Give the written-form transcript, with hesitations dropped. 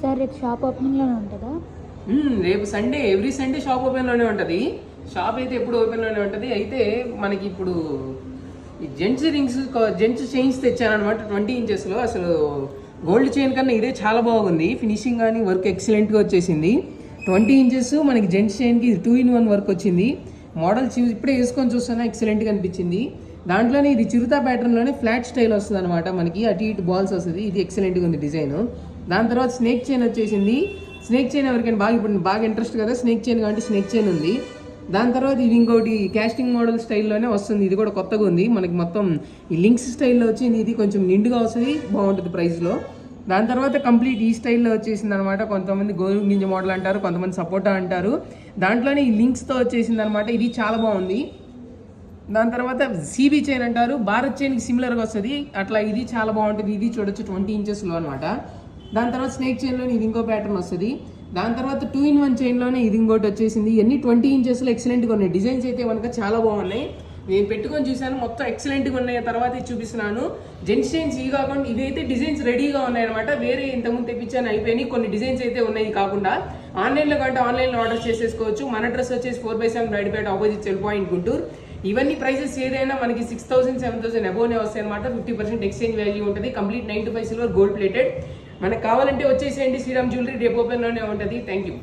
Sir రేపు shop ఓపెనింగ్లోనే ఉంటుందా? రేపు సండే, ఎవ్రీ సండే షాప్ ఓపెన్లోనే ఉంటుంది. షాప్ అయితే ఎప్పుడు ఓపెన్లోనే ఉంటుంది. అయితే మనకి ఇప్పుడు ఈ జెంట్స్ రింగ్స్, జెంట్స్ చైన్స్ తెచ్చానమాట 20 ఇంచెస్లో. అసలు గోల్డ్ చైన్ కన్నా ఇదే చాలా బాగుంది. ఫినిషింగ్ కానీ వర్క్ ఎక్సలెంట్గా వచ్చేసింది. 20 ఇంచెస్ మనకి జెంట్స్ చైన్కి 2-in-1 వర్క్ వచ్చింది. మోడల్ ఇప్పుడే వేసుకొని చూస్తున్నా ఎక్సలెంట్గా అనిపించింది. దాంట్లోనే ఇది చిరుతా ప్యాటర్న్లోనే ఫ్లాట్ స్టైల్ వస్తుంది అనమాట. మనకి అటు ఇటు బాల్స్ వస్తుంది. ఇది ఎక్సలెంట్గా ఉంది డిజైన్. దాని తర్వాత స్నేక్ చైన్ వచ్చేసింది. స్నేక్ చైన్ ఎవరికైనా ఇప్పుడు బాగా ఇంట్రెస్ట్ కదా స్నేక్ చైన్, కాబట్టి స్నేక్ చైన్ ఉంది. దాని తర్వాత ఇది ఇంకోటి క్యాస్టింగ్ మోడల్ స్టైల్లోనే వస్తుంది. ఇది కూడా కొత్తగా ఉంది. మనకి మొత్తం ఈ లింక్స్ స్టైల్లో వచ్చింది. ఇది కొంచెం నిండుగా వస్తుంది, బాగుంటుంది ప్రైస్లో. దాని తర్వాత కంప్లీట్ ఈ స్టైల్లో వచ్చేసింది అనమాట. కొంతమంది గోధుమ గింజ మోడల్ అంటారు, కొంతమంది సపోటా అంటారు. దాంట్లోనే ఈ లింక్స్తో వచ్చేసింది అనమాట. ఇది చాలా బాగుంది. దాని తర్వాత సిబి చైన్ అంటారు, భారత్ చైన్కి సిమిలర్గా వస్తుంది. అట్లా ఇది చాలా బాగుంటుంది. ఇది చూడొచ్చు 20 ఇంచెస్లో అనమాట. దాని తర్వాత స్నేక్ చైన్లోనే ఇది ఇంకో ప్యాటర్న్ వస్తుంది. దాని తర్వాత 2-in-1 చైన్లోనే ఇది ఇంకోటి వచ్చేసింది. ఇవన్నీ 20 ఇంచెస్లో ఎక్సలెంట్గా ఉన్నాయి. డిజైన్స్ అయితే కనుక చాలా బాగున్నాయి. నేను పెట్టుకొని చూశాను, మొత్తం ఎక్సలెంట్గా ఉన్నాయి. తర్వాత చూపిస్తున్నాను. జెంట్స్ చైన్స్ ఇవి కాకుండా ఇవైతే డిజైన్స్ రెడీగా ఉన్నాయి అనమాట. వేరే ఇంతకుముందు తెప్పించాను, అయిపోయినాయి. కొన్ని డిజైన్స్ అయితే ఉన్నాయి కాకుండా. ఆన్లైన్లో కంటే ఆన్లైన్లో ఆర్డర్ చేసేసుకోవచ్చు. మన అడ్రస్ వచ్చేసి 4/7 రైడ్పేట ఆపోజిట్ సెల్ పాయింట్ గుంటూరు. ఇవన్నీ ప్రైసెస్ ఏదైనా మనకి 6,000, 7,000 అబోనే వస్తాయి అనమాట. 50% ఎక్స్చేంజ్ వాల్యూ ఉంటుంది. Complete 9 to 5 silver gold plated. మనకు కావాలంటే వచ్చేసేయండి. శ్రీరామ్ జ్యువెలరీ రేపు ఓపెన్లోనే ఉంటుంది. Thank you.